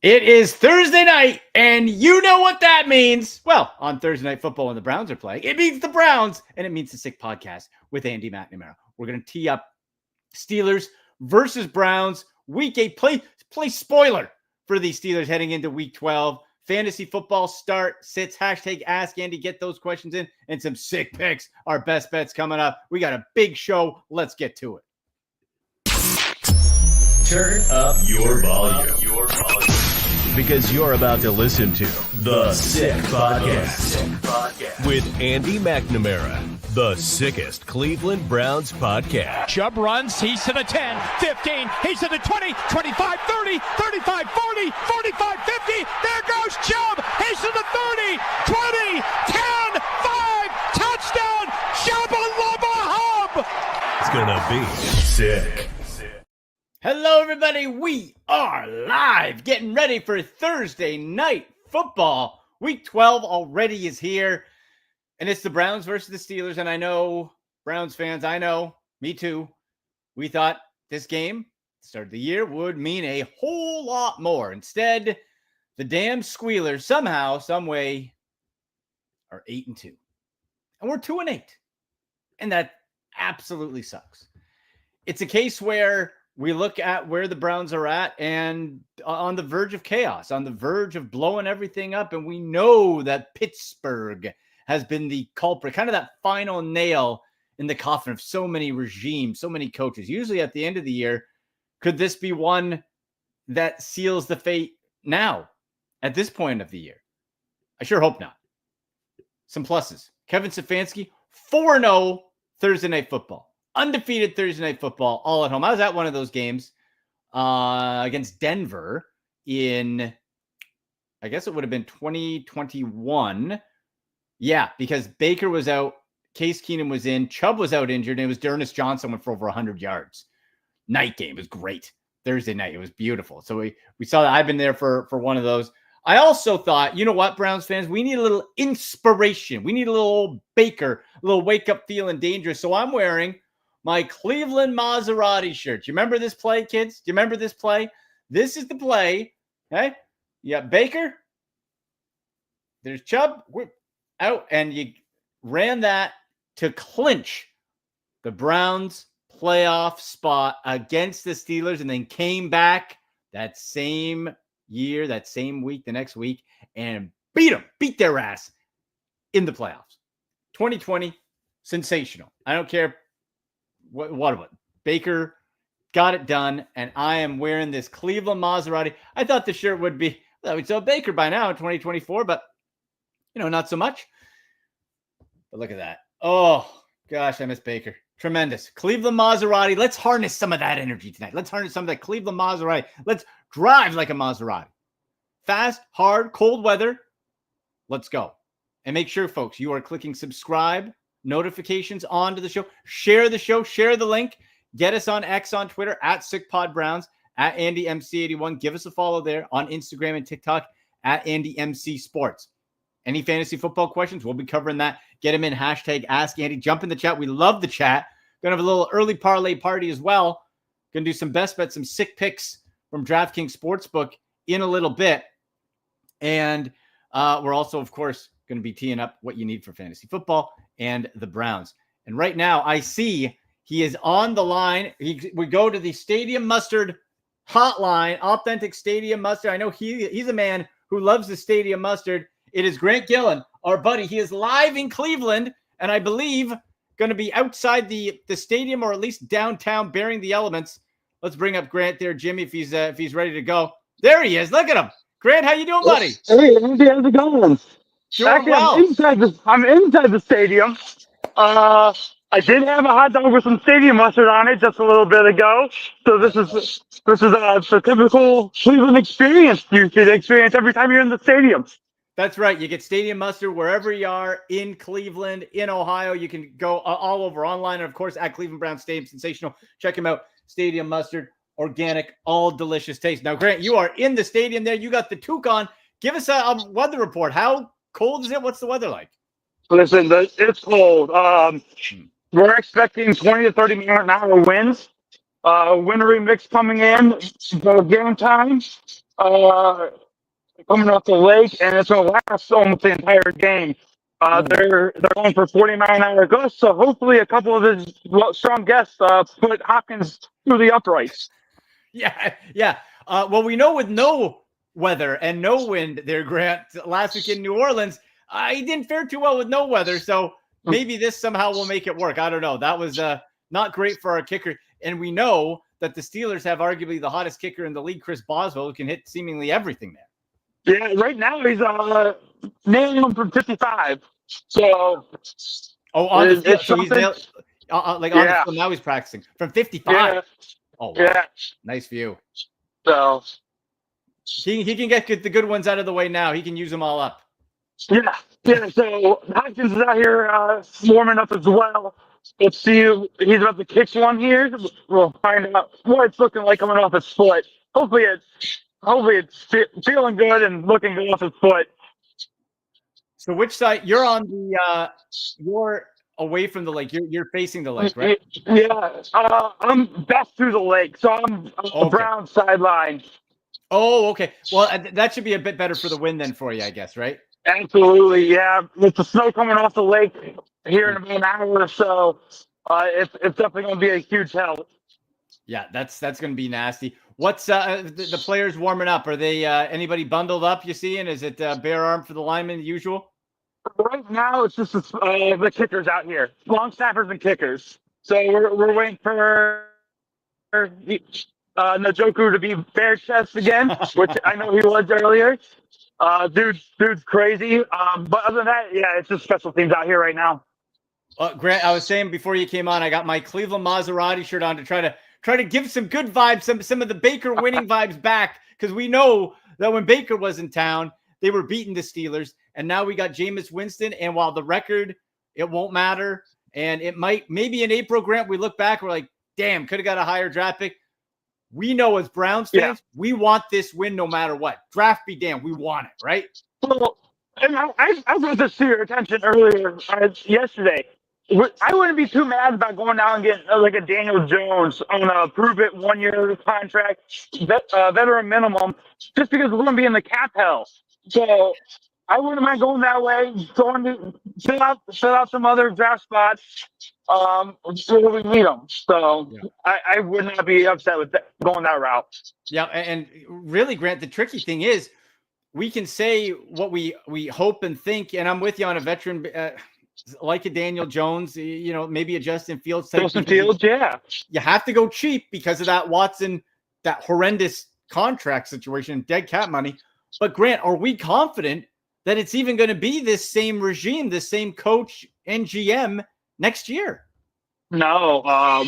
It is Thursday night, and you know what that means. Well, on Thursday Night Football when the Browns are playing, it means the Browns, and it means the Sick Podcast with Andy McNamara. We're going to tee up Steelers versus Browns. Week 8, play spoiler for the Steelers heading into Week 12. Fantasy football start, sits, hashtag Ask Andy, get those questions in, and some sick picks. Our best bets coming up. We got a big show. Let's get to it. Turn up your volume. Because you're about to listen to The Sick Podcast with Andy McNamara, the sickest Cleveland Browns podcast. Chubb runs, he's to the 10, 15, he's to the 20, 25, 30, 35, 40, 45, 50. There goes Chubb, he's to the 30, 20, 10, 5, touchdown, Shabba Lubba Hub. It's gonna be sick. Hello, everybody. We are live, getting ready for Thursday Night Football. Week 12 already is here, and it's the Browns versus the Steelers. And I know, Browns fans, I know, me too. We thought this game, start of the year, would mean a whole lot more. Instead, the damn Squealers somehow, some way, are 8-2, and we're 2-8, and that absolutely sucks. It's a case where we look at where the Browns are at and on the verge of chaos, on the verge of blowing everything up. And we know that Pittsburgh has been the culprit, kind of that final nail in the coffin of so many regimes, so many coaches. Usually at the end of the year, could this be one that seals the fate now at this point of the year? I sure hope not. Some pluses. Kevin Stefanski, 4-0 Thursday Night Football. Undefeated Thursday Night Football, all at home. I was at one of those games against Denver in, I guess it would have been 2021. Yeah, because Baker was out, Case Keenum was in, Chubb was out injured, and it was D'Ernest Johnson went for over 100 yards. Night game. It was great. Thursday night. It was beautiful. So we saw that. I've been there for one of those. I also thought, you know what, Browns fans, we need a little inspiration. We need a little old Baker, a little wake up feeling dangerous. So I'm wearing my Cleveland Maserati shirt. You remember this play, kids? Do you remember this play? This is the play. Okay. Yeah, Baker. There's Chubb. We're out. And you ran that to clinch the Browns playoff spot against the Steelers, and then came back that same year, that same week, the next week, and beat their ass in the playoffs. 2020, sensational. I don't care what Baker got it done, and I am wearing this Cleveland Maserati. I thought the shirt would be, well, we'd sell Baker by now in 2024, but, not so much. But look at that. Oh, gosh, I miss Baker. Tremendous. Cleveland Maserati. Let's harness some of that energy tonight. Let's harness some of that Cleveland Maserati. Let's drive like a Maserati. Fast, hard, cold weather. Let's go. And make sure, folks, you are clicking subscribe, notifications onto the show. Share the show. Share the link. Get us on X, on Twitter, at SickPodBrowns, at AndyMC81. Give us a follow there on Instagram and TikTok, at AndyMCSports. Any fantasy football questions? We'll be covering that. Get them in. Hashtag Ask Andy. Jump in the chat. We love the chat. Going to have a little early parlay party as well. Going to do some best bets, some sick picks from DraftKings Sportsbook in a little bit. And we're also, of course, going to be teeing up what you need for fantasy football and the Browns. And right now, I see he is on the line. We go to the Stadium Mustard hotline, Authentic Stadium Mustard. I know he's a man who loves the Stadium Mustard. It is Grant Gillen, our buddy. He is live in Cleveland, and I believe going to be outside the stadium, or at least downtown, bearing the elements. Let's bring up Grant there, Jimmy, if he's ready to go. There he is. Look at him. Grant, how you doing, buddy? Hey, Andy, how's it going? Doing well. I'm inside the stadium. I did have a hot dog with some stadium mustard on it just a little bit ago. So this is the typical Cleveland experience you should experience every time you're in the stadium. That's right. You get Stadium Mustard wherever you are in Cleveland, in Ohio. You can go all over online. And, of course, at Cleveland Browns Stadium. Sensational. Check him out. Stadium Mustard, organic, all delicious taste. Now, Grant, you are in the stadium there. You got the toque on. Give us a weather report. How cold is it? What's the weather like? Listen, it's cold. We're expecting 20 to 30 mile an hour winds. Wintry mix coming in the game time. coming off the lake, and it's going to last almost the entire game. They're going for 49-hour gusts, so hopefully a couple of his strong guests put Hopkins through the uprights. Yeah. Well, we know with no weather and no wind there, Grant, last week in New Orleans, he didn't fare too well with no weather, so maybe this somehow will make it work. I don't know. That was not great for our kicker, and we know that the Steelers have arguably the hottest kicker in the league, Chris Boswell, who can hit seemingly everything there. Yeah, right now he's nailing him from 55. So, on the field. So he's nailed, on the field. Now he's practicing from 55. Yeah. Oh, wow. Yeah. Nice view. So he can get the good ones out of the way now. He can use them all up. Yeah. So Hopkins is out here warming up as well. Let's see if he's about to kick one here. We'll find out what it's looking like coming off his foot. Hopefully it's feeling good and looking good off his foot. So which side? You're on the you're away from the lake. You're facing the lake, right? Yeah. I'm best through the lake, so I'm on the Brown sideline. Oh, okay. Well, that should be a bit better for the wind than for you, I guess, right? Absolutely, yeah. With the snow coming off the lake here in about an hour or so, it's definitely going to be a huge help. Yeah, that's going to be nasty. What's the players warming up? Are they anybody bundled up? You see, and is it bare arm for the linemen, the usual? Right now, it's just the kickers out here, long snappers and kickers. So we're waiting for Njoku to be bare chest again, which I know he was earlier. Dude's crazy. But other than that, yeah, it's just special teams out here right now. Grant, I was saying before you came on, I got my Cleveland Maserati shirt on to try to give some good vibes, some of the Baker winning vibes back, because we know that when Baker was in town, they were beating the Steelers, and now we got Jameis Winston. And while the record, it won't matter, and it maybe in April, Grant, we look back, we're like, damn, could have got a higher draft pick. We know as Browns fans, we want this win no matter what. Draft be damned, we want it, right? Well, and I brought this to your attention earlier yesterday. I wouldn't be too mad about going out and getting like a Daniel Jones on a prove-it 1-year contract, veteran minimum, just because we're going to be in the cap hell. So I wouldn't mind going that way, going to fill out some other draft spots until we meet them. So I would not be upset with going that route. Yeah, and really, Grant, the tricky thing is we can say what we hope and think, and I'm with you on a veteran like a Daniel Jones, maybe a Justin Fields type. Justin Fields, yeah. You have to go cheap because of that Watson, that horrendous contract situation, dead cap money. But Grant, are we confident that it's even going to be this same regime, this same coach and GM next year? No,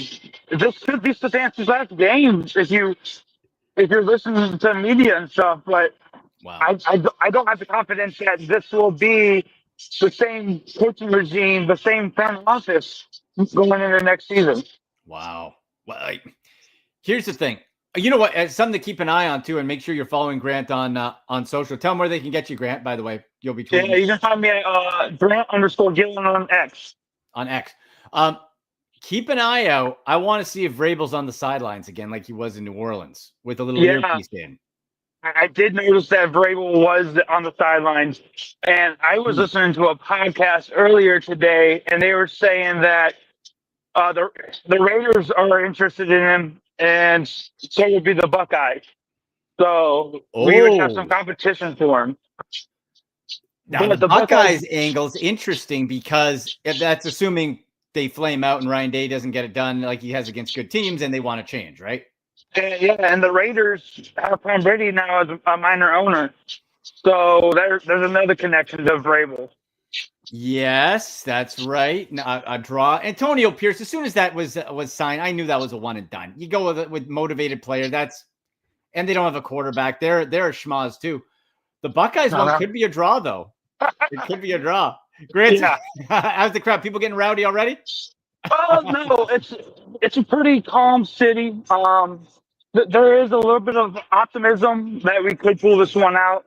this could be Stefanski's last game if you're listening to media and stuff. But wow. I don't have the confidence that this will be the same coaching regime, the same front office going into next season. Wow. Well, here's the thing. You know what? Something to keep an eye on too, and make sure you're following Grant on social. Tell them where they can get you, Grant. By the way, you'll be tweeting. Yeah, you can find me at Grant_Gillen on X. On X. Keep an eye out. I want to see if Vrabel's on the sidelines again, like he was in New Orleans, with a little earpiece in. I did notice that Vrabel was on the sidelines, and I was listening to a podcast earlier today, and they were saying that the Raiders are interested in him, and so would be the Buckeyes. So we would have some competition for him. Now, the Buckeyes angle's interesting because that's assuming they flame out and Ryan Day doesn't get it done like he has against good teams, and they want to change, right? And the Raiders have Tom Brady now as a minor owner. So there's another connection to Vrabel. Yes, that's right. A draw. Antonio Pierce, as soon as that was signed, I knew that was a one and done. You go with motivated player. And they don't have a quarterback. They're a schmaz too. The Buckeyes one could be a draw, though. It could be a draw. Grant, how's the crowd? People getting rowdy already? No, it's a pretty calm city. There is a little bit of optimism that we could pull this one out.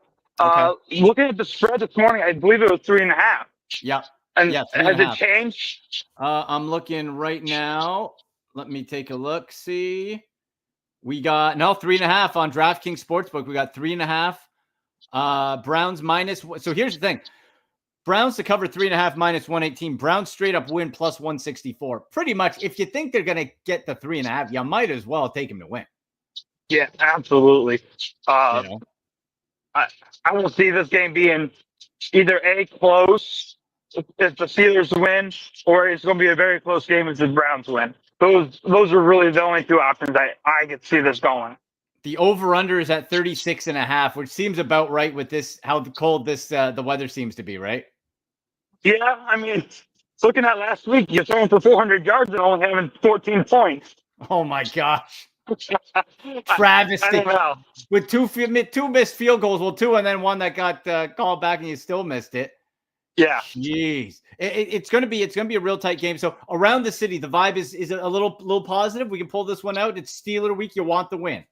Looking at the spread this morning, I believe it was 3.5. Yeah. And has it changed? I'm looking right now. Let me take a look. See. We got 3.5 on DraftKings Sportsbook. We got 3.5. Browns minus. So here's the thing. Browns to cover 3.5 minus 118. Browns straight up win plus 164. Pretty much, if you think they're going to get the 3.5, you might as well take them to win. Yeah, absolutely. You know? I will see this game being either close if the Steelers win, or it's going to be a very close game if the Browns win. Those are really the only two options I could see this going. The over-under is at 36.5, which seems about right with this, how cold the weather seems to be, right? Yeah, I mean, looking at last week, you're throwing for 400 yards and only having 14 points. Oh, my gosh. Travesty. I don't know. With two missed field goals, well, two, and then one that got called back and you still missed it. Yeah. Jeez. It's gonna be a real tight game. So around the city, the vibe is a little positive. We can pull this one out. It's Steeler week. You want the win.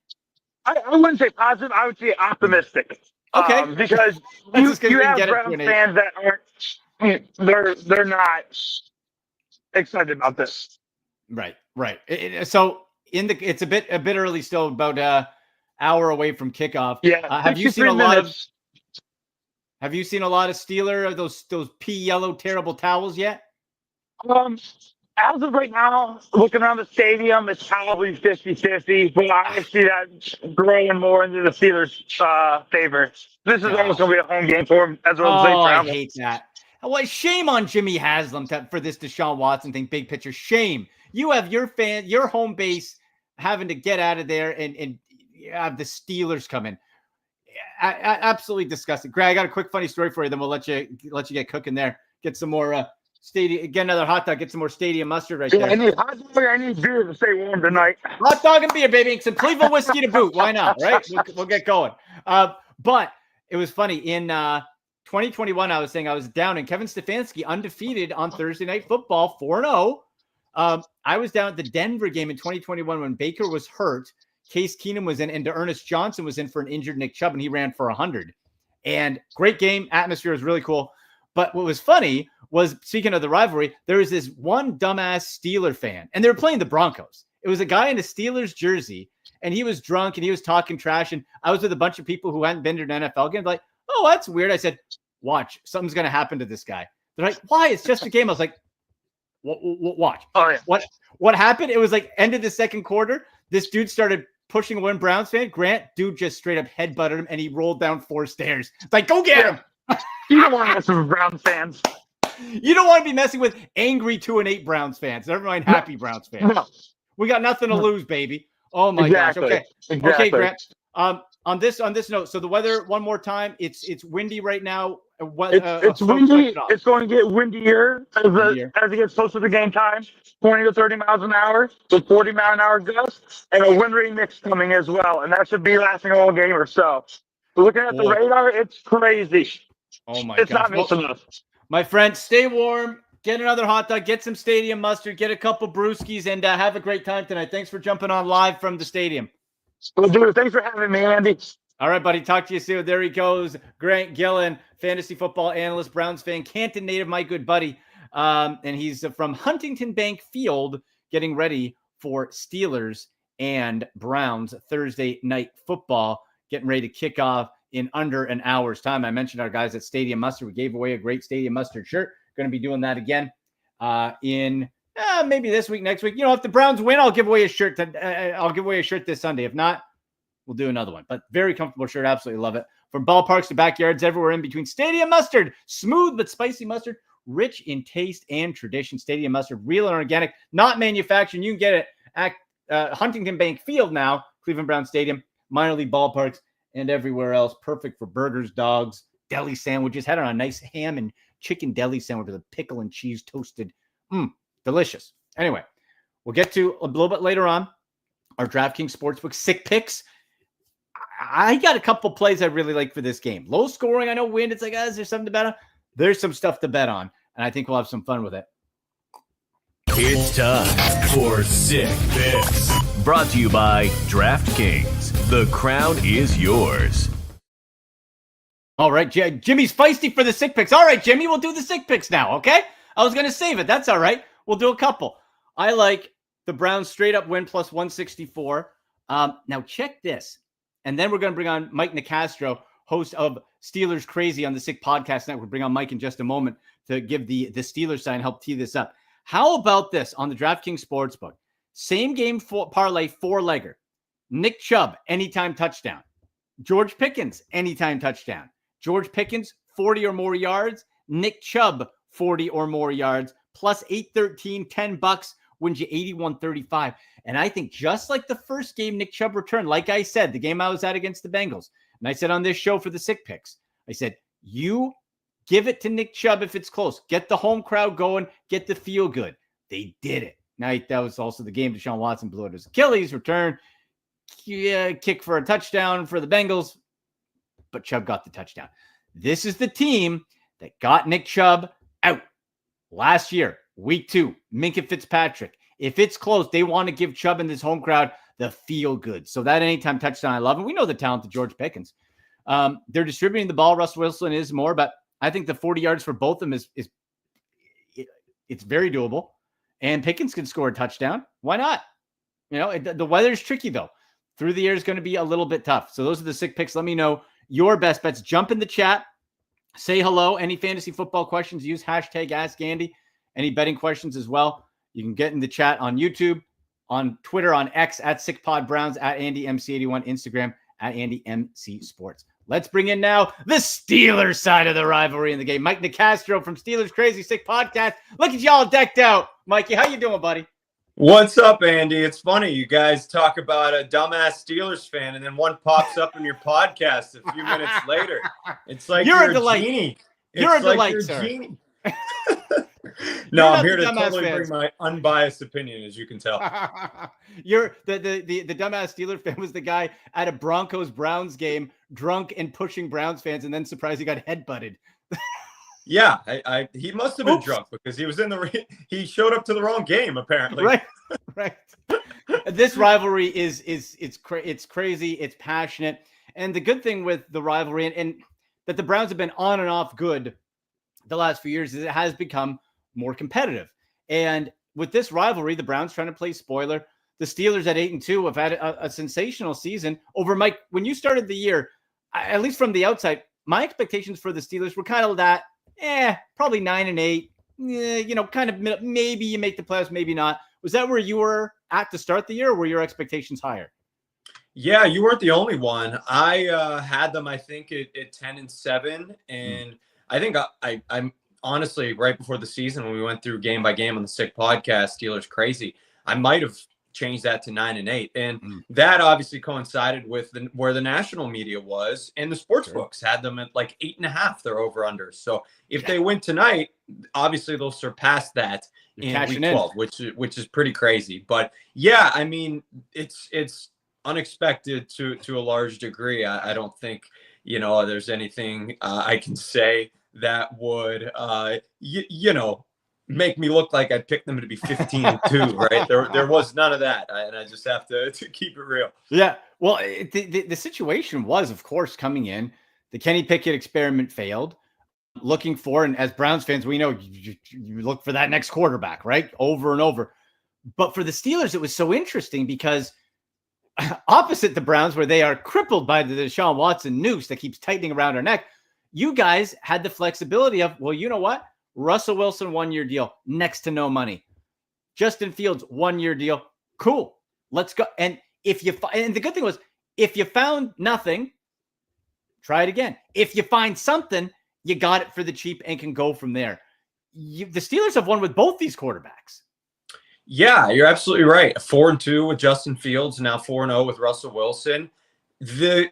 I wouldn't say positive. I would say optimistic. Okay. Because you have Browns fans that aren't. They're not excited about this. Right. So it's a bit early still. About an hour away from kickoff. Yeah. Have you seen a lot of Steeler those pea yellow terrible towels yet? As of right now, looking around the stadium, it's probably 50-50, but I see that growing more into the Steelers' favor. This is almost going to be a home game for them as well as they travel. I hate that. Well, shame on Jimmy Haslam for this Deshaun Watson thing, big picture. Shame. You have your home base having to get out of there and have the Steelers come in. Absolutely disgusting. Greg, I got a quick funny story for you. Then we'll let you get cooking there. Get some more stadium. Get another hot dog. Get some more stadium mustard there. I need hot dog. I need beer to stay warm tonight. Hot dog and beer, baby. Some Cleveland whiskey to boot. Why not? Right? We'll get going. But it was funny in 2021. I was saying I was down, and Kevin Stefanski undefeated on Thursday Night Football, 4-0. I was down at the Denver game in 2021 when Baker was hurt. Case Keenum was in, and Ernest Johnson was in for an injured Nick Chubb, and he ran for 100. And great game. Atmosphere was really cool. But what was funny was, speaking of the rivalry, there was this one dumbass Steeler fan, and they were playing the Broncos. It was a guy in a Steelers jersey, and he was drunk, and he was talking trash, and I was with a bunch of people who hadn't been to an NFL game. Like, oh, that's weird. I said, watch. Something's going to happen to this guy. They're like, why? It's just a game. I was like, watch. Oh, yeah. What happened? It was like end of the second quarter. This dude started pushing one Browns fan. Grant, dude just straight up headbutted him, and he rolled down 4 stairs. It's like, go get him. You don't want to mess with Browns fans. You don't want to be messing with angry 2-8 Browns fans. Never mind happy Browns fans. No. We got nothing to lose, baby. Oh my gosh. Okay. Exactly. Okay, Grant. On this note, so the weather one more time. It's windy right now. It's windy. It's going to get windier as it gets closer to game time. 20 to 30 miles an hour with 40-mile-an-hour gusts, and a wind rain mix coming as well, and that should be lasting all game or so. But looking at the radar, it's crazy. Oh my! It's not missing us. My friend, stay warm. Get another hot dog. Get some stadium mustard. Get a couple brewskis, and have a great time tonight. Thanks for jumping on live from the stadium. Well, dude, thanks for having me, Andy. All right, buddy. Talk to you soon. There he goes. Grant Gillen, fantasy football analyst, Browns fan, Canton native, my good buddy. And he's from Huntington Bank Field, getting ready for Steelers and Browns Thursday Night Football, getting ready to kick off in under an hour's time. I mentioned our guys at Stadium Mustard. We gave away a great Stadium Mustard shirt. Going to be doing that again in maybe this week, next week. You know, if the Browns win, I'll give away a shirt. I'll give away a shirt this Sunday. If not, we'll do another one. But very comfortable shirt. Absolutely love it. From ballparks to backyards, everywhere in between. Stadium Mustard, smooth but spicy mustard, rich in taste and tradition. Stadium Mustard, real and organic, not manufactured. You can get it at Huntington Bank Field now, Cleveland Brown Stadium, minor league ballparks, and everywhere else. Perfect for burgers, dogs, deli sandwiches. Had on a nice ham and chicken deli sandwich with a pickle and cheese toasted. Delicious. Anyway, we'll get to a little bit later on our DraftKings Sportsbook sick picks. I got a couple plays I really like for this game. Low scoring. I know wind. It's like, is there something to bet on? There's some stuff to bet on, and I think we'll have some fun with it. It's time for Sick Picks. Brought to you by DraftKings. The crown is yours. All right, Jimmy's feisty for the sick picks. All right, Jimmy, we'll do the sick picks now, okay? I was going to save it. That's all right. We'll do a couple. I like the Browns straight up win plus 164. Now check this. And then we're going to bring on Mike Nicastro, host of Steelers Crazy on the Sick Podcast Network. We'll bring on Mike in just a moment to give the Steelers side and help tee this up. How about this on the DraftKings Sportsbook? Same game parlay 4-legger. Nick Chubb, anytime touchdown. George Pickens, anytime touchdown. George Pickens, 40 or more yards. Nick Chubb, 40 or more yards. Plus 813, $10 wins you 81-35. And I think just like the first game Nick Chubb returned, like I said, the game I was at against the Bengals, and I said on this show for the Sick Picks, I said, you give it to Nick Chubb if it's close. Get the home crowd going. Get the feel good. They did it. Now, that was also the game Deshaun Watson blew out his Achilles, return, kick for a touchdown for the Bengals, but Chubb got the touchdown. This is the team that got Nick Chubb out last year, week 2, Minkah Fitzpatrick. If it's close, they want to give Chubb and this home crowd the feel good. So that anytime touchdown, I love. And we know the talent of George Pickens. They're distributing the ball. Russell Wilson is more, but I think the 40 yards for both of them it's very doable. And Pickens can score a touchdown. Why not? The weather's tricky, though. Through the year is going to be a little bit tough. So those are the Sick Picks. Let me know your best bets. Jump in the chat. Say hello. Any fantasy football questions, use hashtag AskAndy. Any betting questions as well, you can get in the chat on YouTube, on Twitter, on X, at SickPodBrowns, at AndyMC81, Instagram, at AndyMCSports. Let's bring in now the Steelers side of the rivalry in the game. Mike Nicastro from Steelers Crazy Sick Podcast. Look at y'all decked out. Mikey, how you doing, buddy? What's up, Andy? It's funny. You guys talk about a dumbass Steelers fan, and then one pops up in your podcast a few minutes later. It's like you're a delight. Genie. You're a delight, sir. Genie. No, I'm here to totally bring my unbiased opinion, as you can tell. You're the dumbass Steelers fan was the guy at a Broncos-Browns game, drunk and pushing Browns fans, and then surprised he got headbutted. Yeah, he must have been drunk because he was he showed up to the wrong game apparently. Right. This rivalry it's crazy, it's passionate, and the good thing with the rivalry and that the Browns have been on and off good the last few years is it has become more competitive. And with this rivalry, the Browns trying to play spoiler. The Steelers at 8-2 have had a sensational season over Mike. When you started the year, at least from the outside, my expectations for the Steelers were kind of that. Probably 9-8. Kind of maybe you make the playoffs, maybe not. Was that where you were at to start the year, or were your expectations higher? Yeah, you weren't the only one. I had them, I think, at 10-7, and I think I'm honestly right before the season when we went through game by game on the Sick Podcast, Steelers Crazy, I might have changed that to 9-8, and that obviously coincided with where the national media was, and the sports books had them at like 8.5. They're over under. So if they win tonight, obviously they'll surpass that in week 12, which is pretty crazy. But yeah, I mean it's unexpected to a large degree. I don't think there's anything I can say that would make me look like I picked them to be 15-2, right? There was none of that, and I just have to keep it real. Yeah, well, the situation was, of course, coming in, the Kenny Pickett experiment failed. Looking for, and as Browns fans, we know you look for that next quarterback, right? Over and over. But for the Steelers, it was so interesting because opposite the Browns, where they are crippled by the Deshaun Watson noose that keeps tightening around our neck, you guys had the flexibility of, well, you know what? Russell Wilson, 1-year deal, next to no money. Justin Fields, 1-year deal. Cool. Let's go. And and the good thing was, if you found nothing, try it again. If you find something, you got it for the cheap and can go from there. The Steelers have won with both these quarterbacks. Yeah, you're absolutely right. 4-2 with Justin Fields, now 4-0 with Russell Wilson. The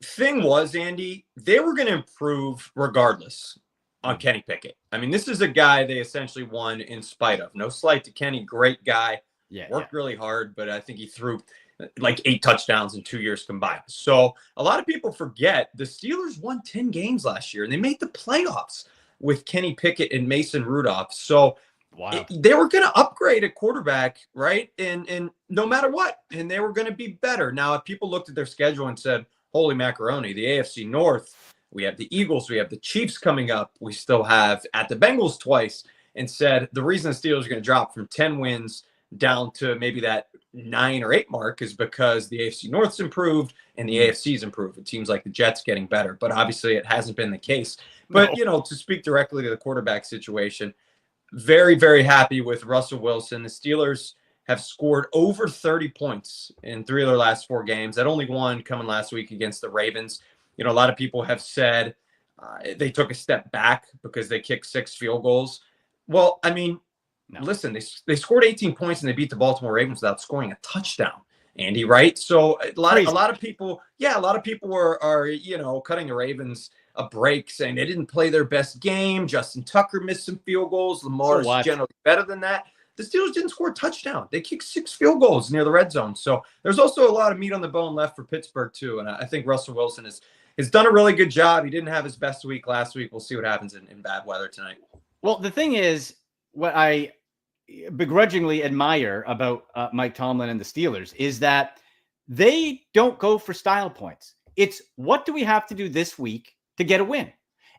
thing was, Andy, they were going to improve regardless on Kenny Pickett. I mean, this is a guy they essentially won in spite of. No slight to Kenny, great guy. Worked really hard, but I think he threw like 8 touchdowns in 2 years combined. So a lot of people forget the Steelers won 10 games last year, and they made the playoffs with Kenny Pickett and Mason Rudolph. So they were going to upgrade at quarterback, right? And no matter what, and they were going to be better. Now, if people looked at their schedule and said, holy macaroni, the AFC North, we have the Eagles, we have the Chiefs coming up, we still have at the Bengals twice, and said the reason the Steelers are going to drop from 10 wins down to maybe that 9 or 8 mark is because the AFC North's improved and the AFC's improved. It seems like the Jets getting better, but obviously it hasn't been the case. But, to speak directly to the quarterback situation, very, very happy with Russell Wilson. The Steelers have scored over 30 points in 3 of their last 4 games. That only one coming last week against the Ravens. A lot of people have said they took a step back because they kicked 6 field goals. Well, I mean, listen, they scored 18 points and they beat the Baltimore Ravens without scoring a touchdown, Andy, right? So a lot of people are cutting the Ravens a break, saying they didn't play their best game. Justin Tucker missed some field goals. Lamar is generally better than that. The Steelers didn't score a touchdown. They kicked 6 field goals near the red zone. So there's also a lot of meat on the bone left for Pittsburgh too. And I think Russell Wilson has done a really good job. He didn't have his best week last week. We'll see what happens in bad weather tonight. Well, the thing is, what I begrudgingly admire about Mike Tomlin and the Steelers is that they don't go for style points. It's what do we have to do this week to get a win?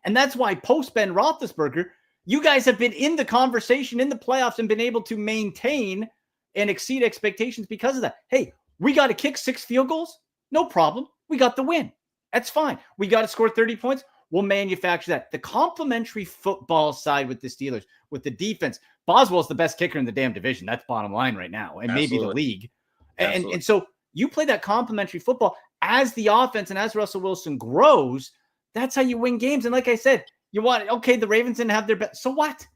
And that's why post Ben Roethlisberger, you guys have been in the conversation in the playoffs and been able to maintain and exceed expectations because of that. Hey, we got to kick 6 field goals? No problem. We got the win. That's fine. We got to score 30 points. We'll manufacture that. The complementary football side with the Steelers, with the defense, Boswell's the best kicker in the damn division. That's bottom line right now, and maybe the league. And so you play that complementary football as the offense and as Russell Wilson grows. That's how you win games. And like I said, the Ravens didn't have their best. So what?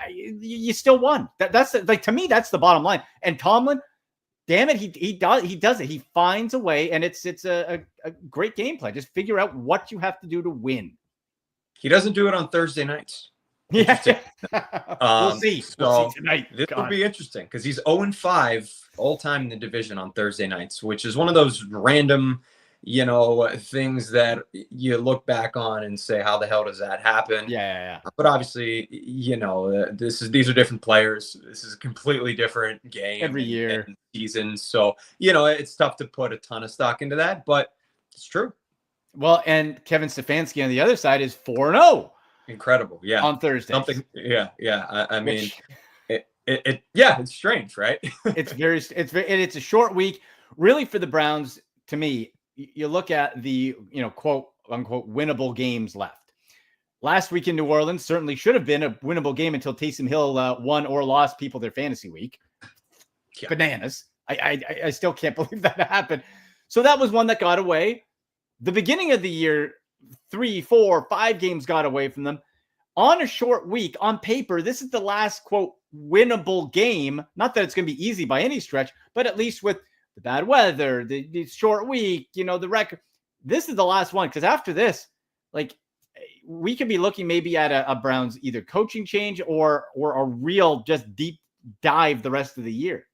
You still won. That's to me, that's the bottom line. And Tomlin, damn it, he does it. He finds a way, and it's a great game plan. Just figure out what you have to do to win. He doesn't do it on Thursday nights. Yeah, we'll see. We'll see tonight. This will be interesting because he's 0-5 all time in the division on Thursday nights, which is one of those random, things that you look back on and say, how the hell does that happen? Yeah. But obviously, these are different players. This is a completely different game every year, and season. So, it's tough to put a ton of stock into that, but it's true. Well, and Kevin Stefanski on the other side is 4-0. Incredible. Yeah. On Thursday. Yeah. I mean, it's strange, right? it's a short week really for the Browns. To me, you look at the, quote unquote, winnable games left. Last week in New Orleans certainly should have been a winnable game until Taysom Hill won or lost people their fantasy week. Yeah. Bananas. I still can't believe that happened. So that was one that got away. The beginning of the year, 3, 4, 5 games got away from them. On a short week, on paper, this is the last, quote, winnable game. Not that it's going to be easy by any stretch, but at least with the bad weather, the short week, the record. This is the last one, because after this, we could be looking maybe at a Browns either coaching change or a real just deep dive the rest of the year.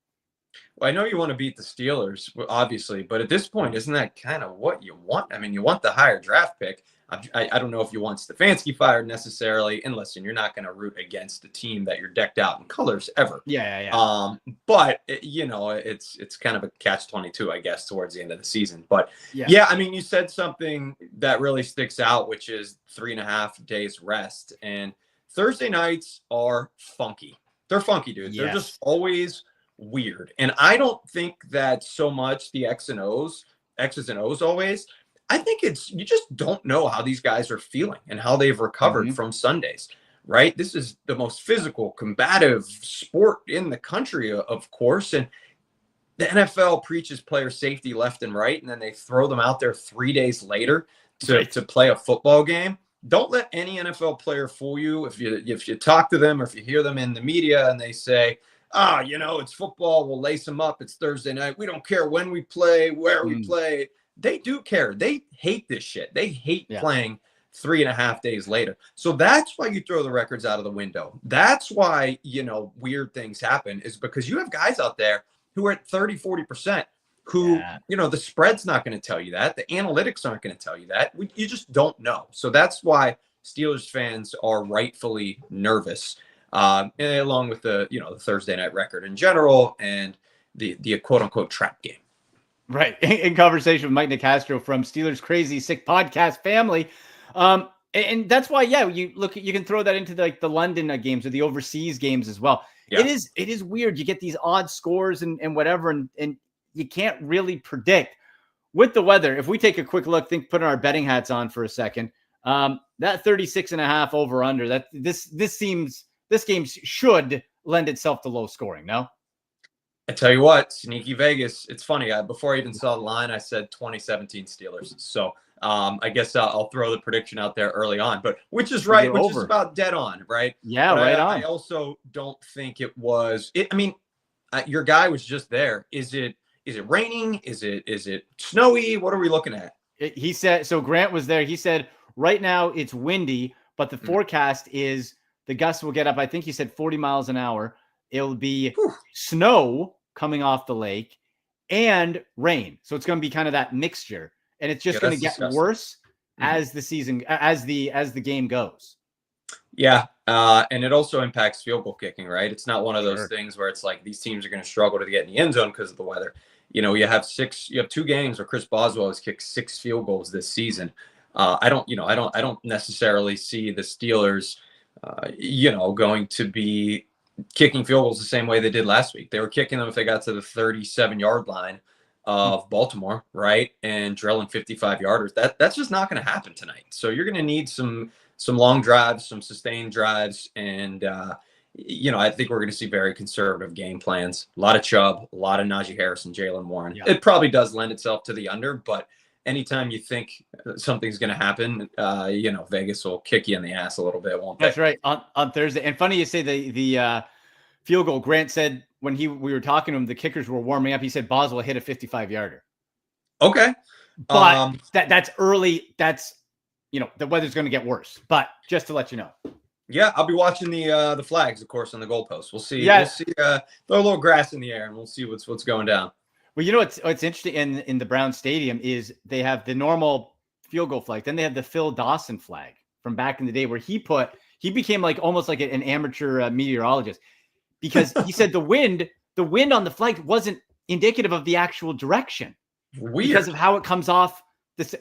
Well, I know you want to beat the Steelers, obviously, but at this point, isn't that kind of what you want? I mean, you want the higher draft pick. I don't know if you want Stefanski fired necessarily, and listen, you're not going to root against a team that you're decked out in colors ever. Yeah. But it's kind of a catch-22, I guess, towards the end of the season. But yeah, I mean, you said something that really sticks out, which is 3.5 days rest, and Thursday nights are funky. They're funky, dude. They're just always weird, and I don't think that so much the X's and O's always. I think you just don't know how these guys are feeling and how they've recovered from Sundays, right? This is the most physical, combative sport in the country, of course. And the NFL preaches player safety left and right, and then they throw them out there 3 days later to play a football game. Don't let any NFL player fool you. If you talk to them or if you hear them in the media and they say, it's football, we'll lace them up. It's Thursday night. We don't care when we play, where we play. They do care. They hate this shit. They hate playing 3.5 days later. So that's why you throw the records out of the window. That's why, weird things happen, is because you have guys out there who are at 30, 40%, who, the spread's not going to tell you that. The analytics aren't going to tell you that. You just don't know. So that's why Steelers fans are rightfully nervous, along with the Thursday night record in general and the quote unquote trap game. Right. In conversation with Mike Nicastro from Steelers Crazy Sick Podcast family. And that's why, you can throw that into the London games or the overseas games as well. Yeah. It is weird. You get these odd scores and whatever, and you can't really predict with the weather. If we take a quick look, put our betting hats on for a second, that 36.5 over under, that this game should lend itself to low scoring. No? I tell you what, sneaky Vegas. It's funny. Before I even saw the line, I said 2017 Steelers. So I guess I'll throw the prediction out there early on, but which is right, which is about dead on, right? Yeah, but right on. I also don't think it was. I mean, your guy was just there. Is it raining? Is it snowy? What are we looking at? He said. So Grant was there. He said right now it's windy, but the forecast is the gusts will get up. I think he said 40 miles an hour. It'll be snow coming off the lake and rain. So it's going to be kind of that mixture, and it's just going to get worse as the season, as the game goes. Yeah. And it also impacts field goal kicking, right? It's not one of those things where it's like these teams are going to struggle to get in the end zone because of the weather. You have 2 games where Chris Boswell has kicked 6 field goals this season. I don't necessarily see the Steelers, going to be kicking field goals the same way they did last week. They were kicking them if they got to the 37-yard line of Baltimore, right? And drilling 55-yarders. That's just not going to happen tonight. So you're going to need some long drives, some sustained drives, and I think we're going to see very conservative game plans. A lot of Chubb, a lot of Najee Harris and Jalen Warren. Yeah. It probably does lend itself to the under, but anytime you think something's going to happen, Vegas will kick you in the ass a little bit, won't they? That's right. On Thursday. And funny you say the field goal. Grant said when we were talking to him, the kickers were warming up. He said Boswell hit a 55-yarder. Okay. But that's early. That's, the weather's going to get worse. But just to let you know. Yeah, I'll be watching the flags, of course, on the goalposts. We'll see. Yeah. We'll see. Throw a little grass in the air, and we'll see what's going down. Well, what's interesting in the Brown Stadium is they have the normal field goal flag. Then they have the Phil Dawson flag from back in the day where he became almost like an amateur meteorologist, because he said the wind on the flag wasn't indicative of the actual direction. Weird. Because of how it comes off this.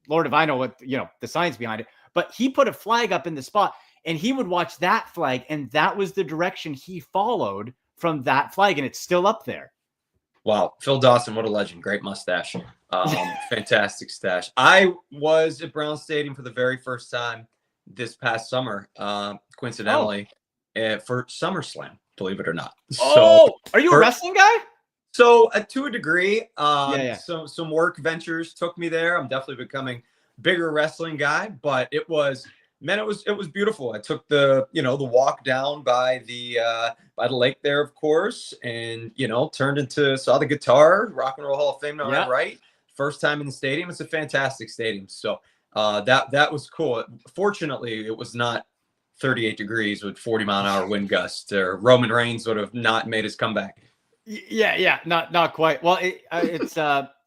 Lord, if I know what, the science behind it, but he put a flag up in the spot and he would watch that flag. And that was the direction he followed from that flag. And it's still up there. Wow. Phil Dawson, what a legend. Great mustache. Fantastic stash. I was at Brown Stadium for the very first time this past summer, coincidentally, for SummerSlam, believe it or not. Are you a wrestling guy? So to a degree, yeah. some work ventures took me there. I'm definitely becoming a bigger wrestling guy, but it was beautiful. I took the walk down by the lake there, of course, and saw the guitar, Rock and Roll Hall of Fame, right? First time in the stadium. It's a fantastic stadium. So that was cool. Fortunately, it was not 38 degrees with 40-mile-an-hour wind gusts, or Roman Reigns would have not made his comeback. Yeah, not quite. Well, it's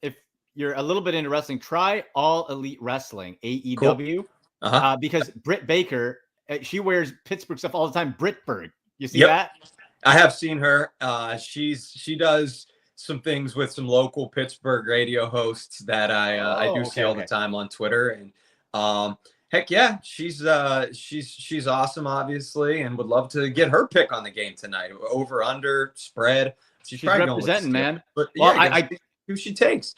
if you're a little bit into wrestling, try All Elite Wrestling, AEW, cool. Because Britt Baker, she wears Pittsburgh stuff all the time. Brittberg, you see Yep. that? I have seen her. She does some things with some local Pittsburgh radio hosts that I do see all the time on Twitter, and heck yeah, she's awesome, obviously, and would love to get her pick on the game tonight. Over, under, spread. She's probably representing, man. But well, yeah, I who she takes.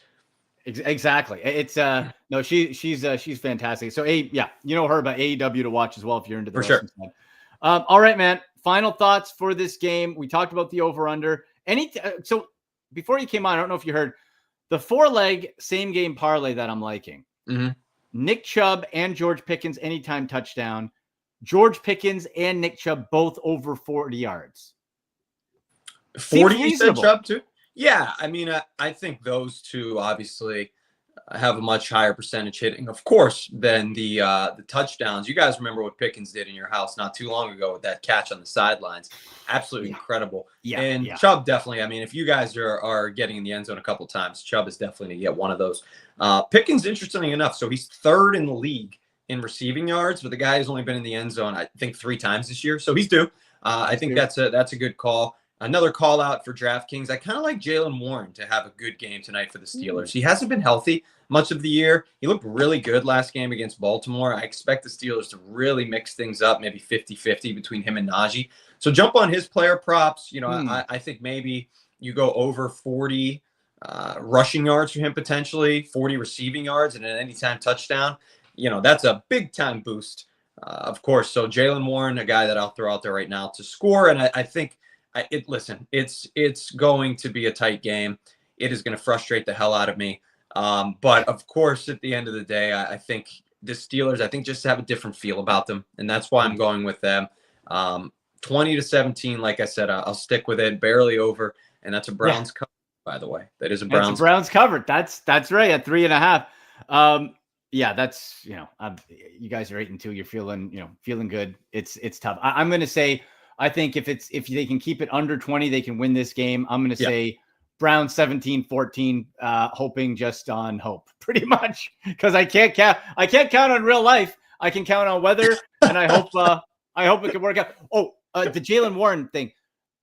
Exactly. It's no, she's fantastic. So you know her about AEW to watch as well if you're into the wrestling side. All right, man. Final thoughts for this game. We talked about the over under. So before you came on, I don't know if you heard the 4-leg same game parlay that I'm liking. Mm-hmm. Nick Chubb and George Pickens anytime touchdown. George Pickens and Nick Chubb both over 40 yards. 40, you said Chubb too? Yeah, I mean, I think those two obviously have a much higher percentage hitting, of course, than the touchdowns. You guys remember what Pickens did in your house not too long ago with that catch on the sidelines? Absolutely incredible. Yeah, and Chubb definitely. I mean, if you guys are getting in the end zone a couple times, Chubb is definitely going to get one of those. Pickens, interestingly enough, so he's third in the league in receiving yards, but the guy has only been in the end zone, I think, 3 times this year, so he's due. I think that's a good call. Another call out for DraftKings. I kind of like Jaylen Warren to have a good game tonight for the Steelers. He hasn't been healthy much of the year. He looked really good last game against Baltimore. I expect the Steelers to really mix things up, maybe 50-50 between him and Najee. So jump on his player props. I think maybe you go over 40 rushing yards for him potentially, 40 receiving yards, and an anytime touchdown. That's a big time boost, of course. So Jaylen Warren, a guy that I'll throw out there right now to score. And I think it's going to be a tight game. It is going to frustrate the hell out of me. But of course, at the end of the day, I think the Steelers, just have a different feel about them. And that's why I'm going with them. 20-17, like I said, I'll stick with it, barely over. And that's a Browns cover, by the way. That is a Browns cover. That's right at 3.5. Yeah, that's, you guys are 8-2. You're feeling good. It's tough. I'm going to say, I think if they can keep it under 20, they can win this game. I'm going to say Browns 17-14, hoping just on hope, pretty much, because I can't count on real life. I can count on weather, and I hope it can work out. Oh, the Jaylen Warren thing,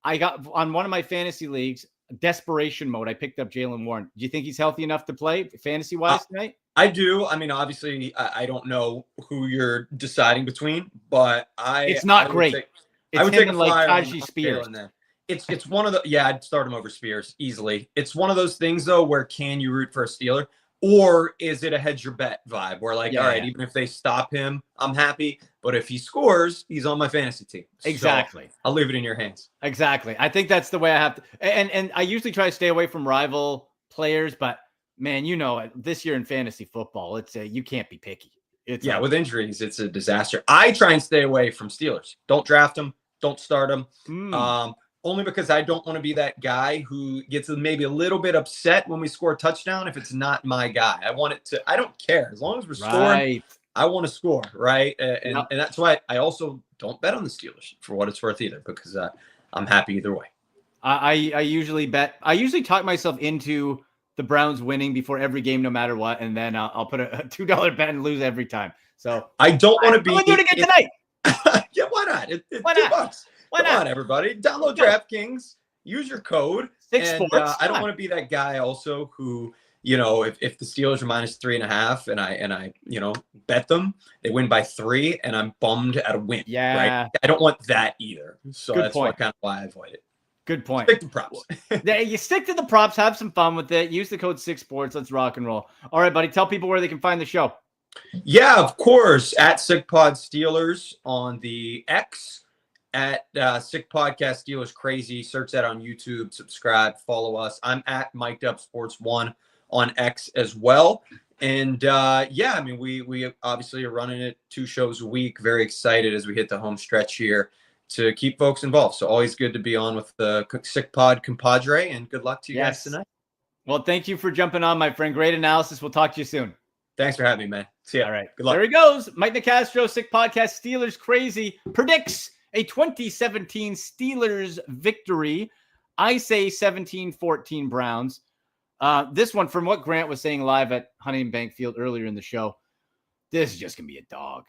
I got on one of my fantasy leagues, desperation mode. I picked up Jaylen Warren. Do you think he's healthy enough to play fantasy wise tonight? I do. Obviously, I don't know who you're deciding between, but it's not great. I would take a flyer like Tajee Spears. It's one of the I'd start him over Spears easily. It's one of those things though where can you root for a Steeler, or is it a hedge your bet vibe where all right, even if they stop him, I'm happy, but if he scores, he's on my fantasy team. Exactly. So I'll leave it in your hands. Exactly. I think that's the way I have to. And I usually try to stay away from rival players, but man, this year in fantasy football, it's you can't be picky. With injuries, it's a disaster. I try and stay away from Steelers. Don't draft them. Don't start them. Only because I don't want to be that guy who gets maybe a little bit upset when we score a touchdown if it's not my guy. I don't care. As long as we're scoring, I want to score, right? And that's why I also don't bet on the Steelers for what it's worth either, because I'm happy either way. I usually bet. I usually talk myself into the Browns winning before every game, no matter what, and then I'll put a $2 bet and lose every time. So I don't want to be. I'm doing it again tonight. Yeah, why not? It's why $2. not? Why Come not? on, everybody. Download DraftKings. Use your code. Six Sports. I don't want to be that guy also who, if the Steelers are -3.5 and I bet them, they win by 3 and I'm bummed at a win. Yeah. Right? I don't want that either. So Good that's point. kind of why I avoid it. Good point. Stick to props. You stick to the props. Have some fun with it. Use the code 6 Sports. Let's rock and roll. All right, buddy. Tell people where they can find the show. Yeah, of course. At SickPod Steelers on the X. At Sick Podcast Steelers Crazy. Search that on YouTube. Subscribe. Follow us. I'm at Mic'd Up Sports 1 on X as well. And we obviously are running it 2 shows a week. Very excited as we hit the home stretch here to keep folks involved. So always good to be on with the Sick Pod compadre, and good luck to you guys tonight. Well, thank you for jumping on, my friend. Great analysis. We'll talk to you soon. Thanks for having me, man. See ya. All right. Good luck. There he goes. Mike Nicastro, Sick Podcast Steelers Crazy, predicts a 2017 Steelers victory. I say 17-14 Browns. This one, from what Grant was saying live at Huntington Bank Field earlier in the show, this is just going to be a dog.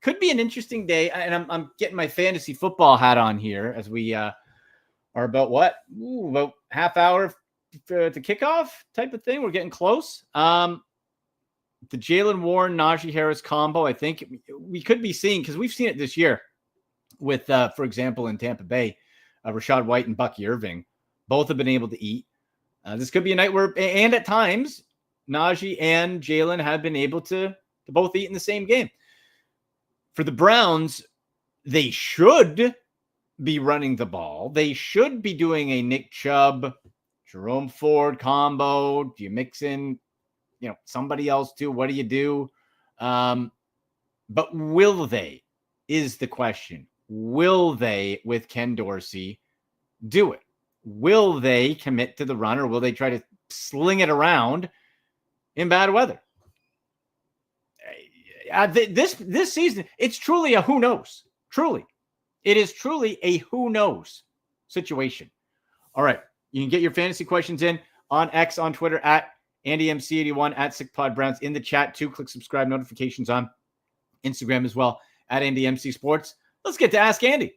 Could be an interesting day. And I'm getting my fantasy football hat on here as we are about about half hour to kickoff type of thing. We're getting close. The Jaylen Warren, Najee Harris combo, I think we could be seeing, because we've seen it this year with, for example, in Tampa Bay, Rashad White and Bucky Irving. Both have been able to eat. This could be a night where, and at times, Najee and Jaylen have been able to both eat in the same game. For the Browns, they should be running the ball. They should be doing a Nick Chubb, Jerome Ford combo. Do you mix in, somebody else too? What do you do? But will they, is the question. Will they, with Ken Dorsey, do it? Will they commit to the run, or will they try to sling it around in bad weather? This season, it's truly a who knows. Truly. It is truly a who knows situation. All right. You can get your fantasy questions in on X, on Twitter, at AndyMC81, at SickPodBrowns, in the chat too. Click subscribe, notifications on Instagram as well, at AndyMC Sports. Let's get to Ask Andy.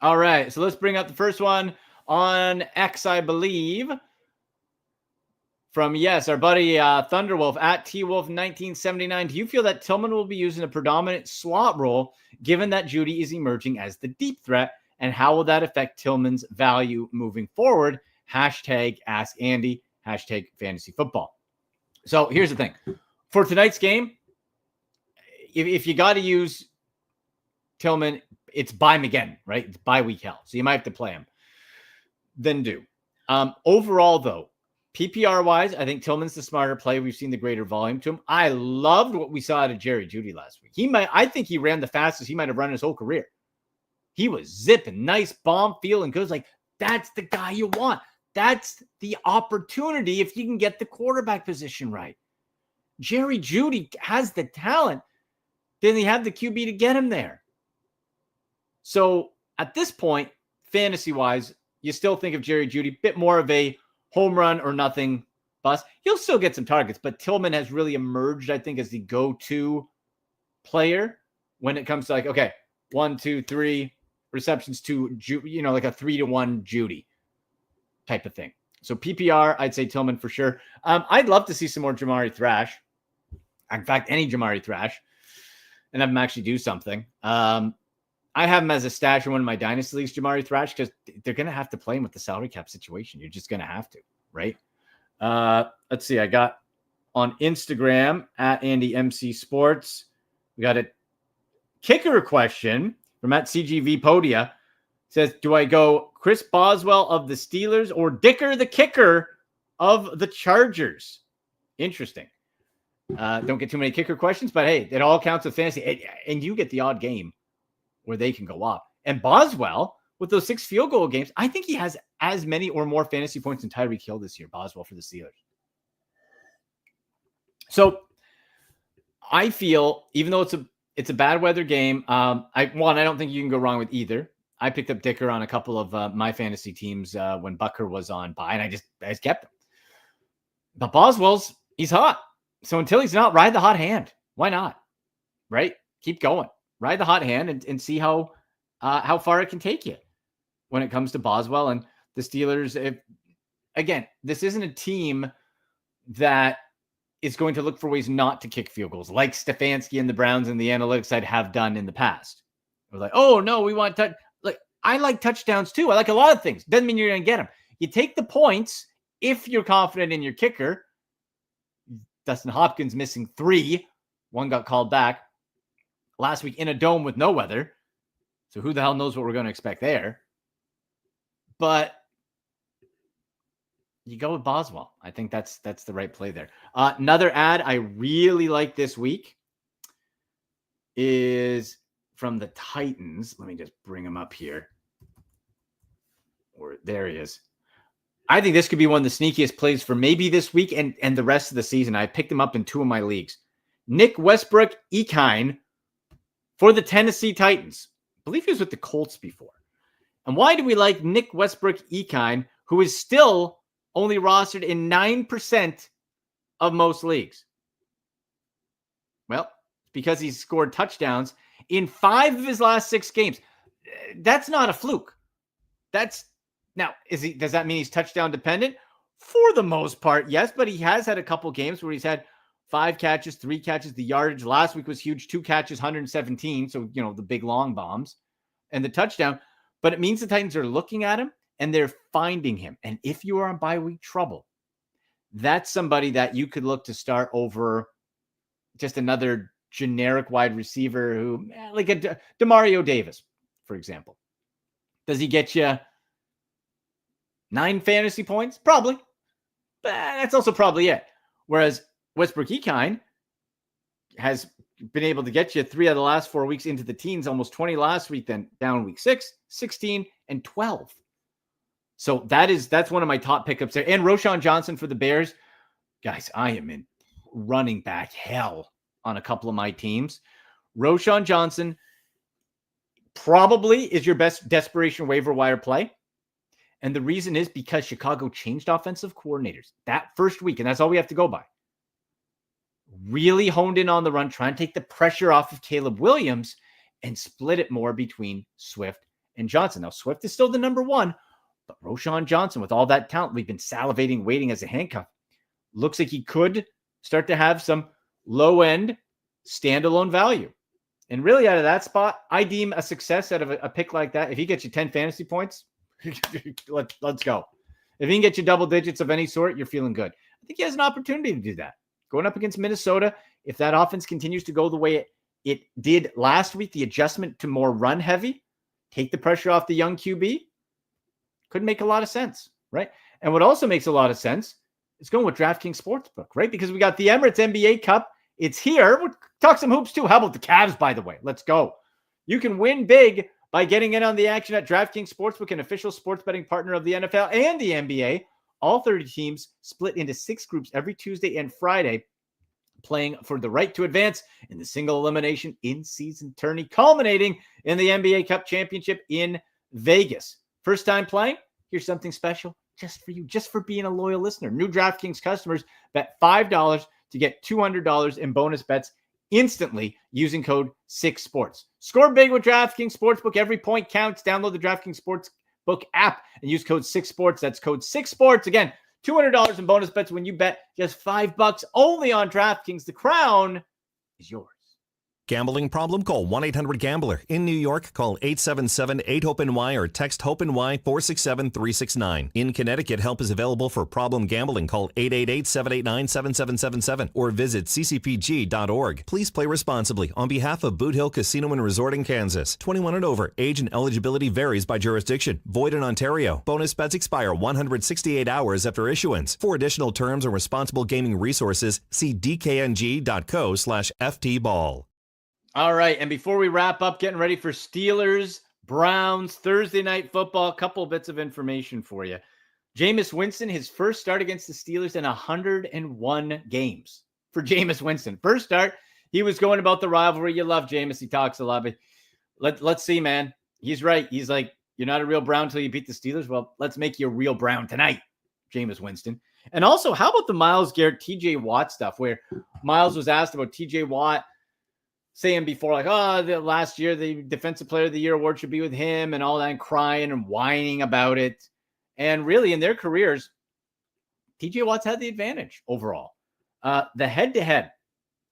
All right, so let's bring up the first one on X, I believe. From, yes, our buddy Thunderwolf at TWolf1979. Do you feel that Tillman will be using a predominant slot role given that Judy is emerging as the deep threat? And how will that affect Tillman's value moving forward? Hashtag Ask Andy. Hashtag Fantasy Football. So here's the thing. For tonight's game, if you got to use Tillman, it's bye him again, right? It's bye week hell. So you might have to play him. Then do. Overall, though, PPR-wise, I think Tillman's the smarter play. We've seen the greater volume to him. I loved what we saw out of Jerry Jeudy last week. I think he ran the fastest he might have run his whole career. He was zipping, nice bomb, feeling good. Like, that's the guy you want. That's the opportunity if you can get the quarterback position right. Jerry Jeudy has the talent. Then they have the QB to get him there. So at this point, fantasy-wise, you still think of Jerry Jeudy, bit more of a home run or nothing bust. He'll still get some targets, but Tillman has really emerged, I think, as the go-to player when it comes to like, okay, 1, 2, 3 receptions to, like a 3-to-1 Jeudy type of thing. So PPR, I'd say Tillman for sure. I'd love to see some more Jamari Thrash. In fact, any Jamari Thrash, and have him actually do something. I have him as a stash in one of my dynasty leagues, Jamari Thrash, because they're going to have to play him with the salary cap situation. You're just going to have to, right? Let's see. I got on Instagram at AndyMC Sports. We got a kicker question from at CGV Podia. It says, do I go Chris Boswell of the Steelers or Dicker the kicker of the Chargers? Interesting. Don't get too many kicker questions, but hey, it all counts with fantasy. And you get the odd game where they can go up. And Boswell, with those 6 field goal games, I think he has as many or more fantasy points than Tyreek Hill this year, Boswell for the Steelers. So I feel, even though it's a bad weather game, I don't think you can go wrong with either. I picked up Dicker on a couple of my fantasy teams when Bucker was on bye, and I just kept him. But Boswell's, he's hot. So until he's not, ride the hot hand. Why not? Right? Keep going. Ride the hot hand and see how far it can take you when it comes to Boswell and the Steelers. Again, this isn't a team that is going to look for ways not to kick field goals like Stefanski and the Browns and the analytics side have done in the past. We're like, oh, no, we want touch. Like, I like touchdowns too. I like a lot of things. Doesn't mean you're going to get them. You take the points if you're confident in your kicker. Dustin Hopkins missing 3. 1 got called back last week in a dome with no weather. So who the hell knows what we're going to expect there? But you go with Boswell. I think that's the right play there. Another ad I really like this week is from the Titans. Let me just bring him up here. Or there he is. I think this could be one of the sneakiest plays for maybe this week and the rest of the season. I picked him up in 2 of my leagues. Nick Westbrook-Ekine for the Tennessee Titans. I believe he was with the Colts before. And why do we like Nick Westbrook-Ekine, who is still only rostered in 9% of most leagues? Well, because he's scored touchdowns in 5 of his last 6 games. That's not a fluke. Now, does that mean he's touchdown dependent? For the most part, yes, but he has had a couple games where he's had 5 catches, 3 catches. The yardage last week was huge. 2 catches, 117. So, the big long bombs and the touchdown. But it means the Titans are looking at him and they're finding him. And if you are on bye week trouble, that's somebody that you could look to start over just another generic wide receiver who, like a Demario Davis, for example. Does he get you 9 fantasy points? Probably. But that's also probably it. Whereas Westbrook-Ekine has been able to get you 3 out of the last 4 weeks into the teens, almost 20 last week, then down week 6, 16, and 12. So that's one of my top pickups there. And Roschon Johnson for the Bears. Guys, I am in running back hell on a couple of my teams. Roschon Johnson probably is your best desperation waiver wire play. And the reason is because Chicago changed offensive coordinators that first week, and that's all we have to go by. Really honed in on the run, trying to take the pressure off of Caleb Williams and split it more between Swift and Johnson. Now, Swift is still the number one, but Roschon Johnson, with all that talent, we've been salivating, waiting as a handcuff. Looks like he could start to have some low-end standalone value. And really out of that spot, I deem a success out of a pick like that. If he gets you 10 fantasy points, let's go. If he can get you double digits of any sort, you're feeling good. I think he has an opportunity to do that. Going up against Minnesota, if that offense continues to go the way it did last week, the adjustment to more run heavy, take the pressure off the young QB, could make a lot of sense, right? And what also makes a lot of sense is going with DraftKings Sportsbook, right? Because we got the Emirates NBA Cup. It's here. We'll talk some hoops too. How about the Cavs, by the way? Let's go. You can win big by getting in on the action at DraftKings Sportsbook, an official sports betting partner of the NFL and the NBA. All 30 teams split into 6 groups every Tuesday and Friday, playing for the right to advance in the single elimination in-season tourney, culminating in the NBA Cup Championship in Vegas. First time playing? Here's something special just for you, just for being a loyal listener. New DraftKings customers bet $5 to get $200 in bonus bets instantly using code 6sports. Score big with DraftKings Sportsbook. Every point counts. Download the DraftKings Sportsbook app and use code 6sports. That's code 6sports. Again, $200 in bonus bets when you bet just $5 only on DraftKings. The crown is yours. Gambling problem? Call 1-800-GAMBLER. In New York, call 877-8-HOPE-NY or text HOPE-NY 467-369. In Connecticut, help is available for problem gambling. Call 888-789-7777 or visit ccpg.org. Please play responsibly on behalf of Boot Hill Casino and Resort in Kansas. 21 and over. Age and eligibility varies by jurisdiction. Void in Ontario. Bonus bets expire 168 hours after issuance. For additional terms and responsible gaming resources, see dkng.co/ftball. All right, and before we wrap up, getting ready for Steelers, Browns, Thursday night football, a couple bits of information for you. Jameis Winston, his first start against the Steelers in 101 games for Jameis Winston. First start, he was going about the rivalry. You love Jameis. He talks a lot, but let's see, man. He's right. He's like, you're not a real Brown until you beat the Steelers. Well, let's make you a real Brown tonight, Jameis Winston. And also, how about the Myles Garrett, TJ Watt stuff, where Myles was asked about TJ Watt, saying before, like, last year, the Defensive Player of the Year award should be with him and all that, and crying and whining about it. And really, in their careers, TJ Watt's had the advantage overall. The head-to-head.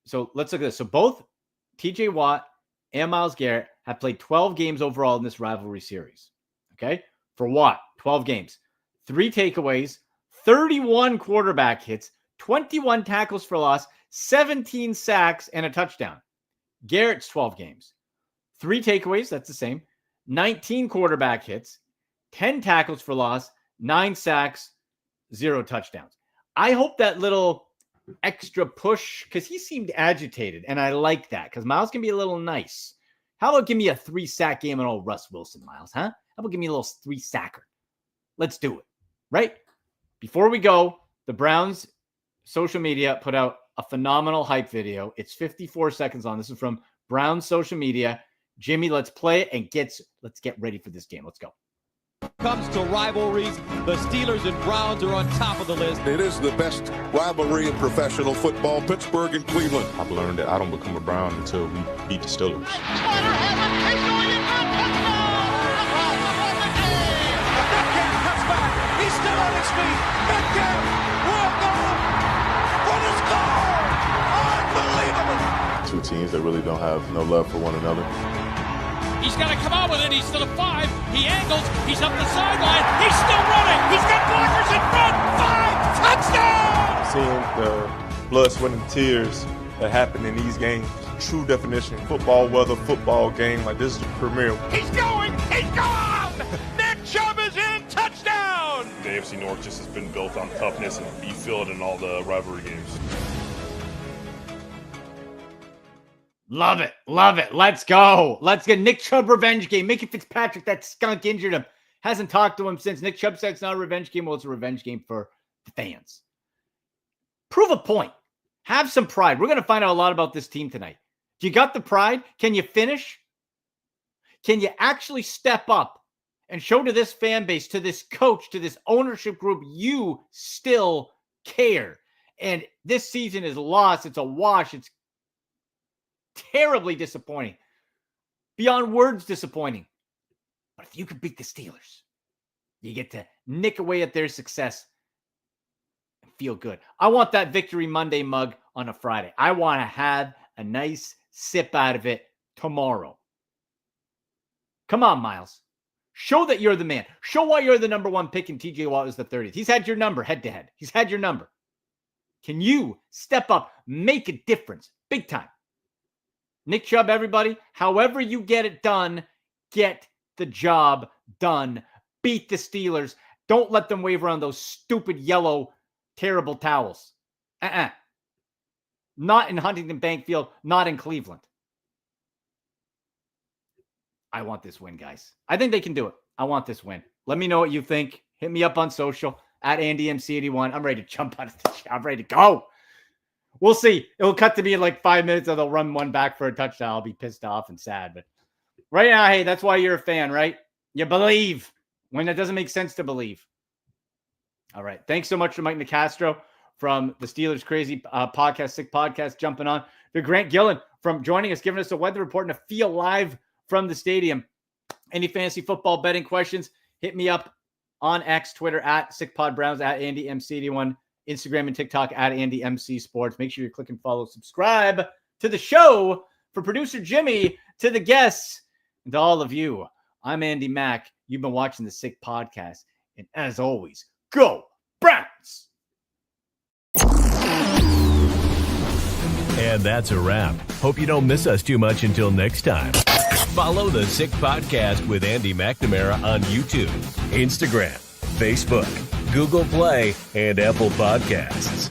So let's look at this. So both TJ Watt and Myles Garrett have played 12 games overall in this rivalry series. Okay? For Watt, 12 games. 3 takeaways, 31 quarterback hits, 21 tackles for loss, 17 sacks, and a touchdown. Garrett's 12 games, 3 takeaways, that's the same, 19 quarterback hits, 10 tackles for loss, 9 sacks, 0 touchdowns. I hope that little extra push, because he seemed agitated, and I like that, because Myles can be a little nice. How about give me a 3-sack game on old Russ Wilson, Myles, huh? How about give me a little 3-sacker? Let's do it, right? Before we go, the Browns social media put out a phenomenal hype video. It's 54 seconds long. This is from Brown's social media. Jimmy, let's play it and let's get ready for this game. Let's go. Comes to rivalries, the Steelers and Browns are on top of the list. It is the best rivalry in professional football, Pittsburgh and Cleveland. I've learned that I don't become a Brown until we beat the Steelers. Metcalf cuts back. He's still on his feet. Metcalf will go for the score. Unbelievable. Two teams that really don't have no love for one another. He's got to come out with it. He's still a 5. He angles. He's up the sideline. He's still running. He's got blockers in front. 5. Touchdown. Seeing the blood, sweat, and tears that happen in these games, true definition, football weather, football game, like this is the premier. He's going. He's gone. Nick Chubb is in. Touchdown. The AFC North just has been built on toughness, and you feel it in all the rivalry games. Love it. Love it. Let's go. Let's get Nick Chubb revenge game. Mickey Fitzpatrick, that skunk injured him. Hasn't talked to him since. Nick Chubb said it's not a revenge game. Well, it's a revenge game for the fans. Prove a point. Have some pride. We're going to find out a lot about this team tonight. You got the pride? Can you finish? Can you actually step up and show to this fan base, to this coach, to this ownership group, you still care? And this season is lost. It's a wash. It's terribly disappointing. Beyond words disappointing. But if you can beat the Steelers, you get to nick away at their success and feel good. I want that Victory Monday mug on a Friday. I want to have a nice sip out of it tomorrow. Come on, Miles. Show that you're the man. Show why you're the number one pick and TJ Watt was the 30th. He's had your number head to head. He's had your number. Can you step up, make a difference, big time? Nick Chubb, everybody, however you get it done, get the job done. Beat the Steelers. Don't let them waver on those stupid yellow, terrible towels. Not in Huntington Bankfield, not in Cleveland. I want this win, guys. I think they can do it. I want this win. Let me know what you think. Hit me up on social at AndyMC81. I'm ready to jump out of the shop. I'm ready to go. We'll see. It'll cut to me in like 5 minutes and they'll run one back for a touchdown. I'll be pissed off and sad. But right now, hey, that's why you're a fan, right? You believe when it doesn't make sense to believe. All right. Thanks so much to Mike Nicastro from the Steelers Crazy Podcast, Sick Podcast, jumping on. To Grant Gillen from joining us, giving us a weather report and a feel live from the stadium. Any fantasy football betting questions, hit me up on X, Twitter at SickPodBrowns, at AndyMC81, Instagram and TikTok at AndyMCSports. Make sure you click and follow, subscribe to the show. For producer Jimmy, to the guests, and to all of you, I'm Andy Mack. You've been watching the Sick Podcast. And as always, go Browns! And that's a wrap. Hope you don't miss us too much until next time. Follow the Sick Podcast with Andy McNamara on YouTube, Instagram, Facebook, Google Play, and Apple Podcasts.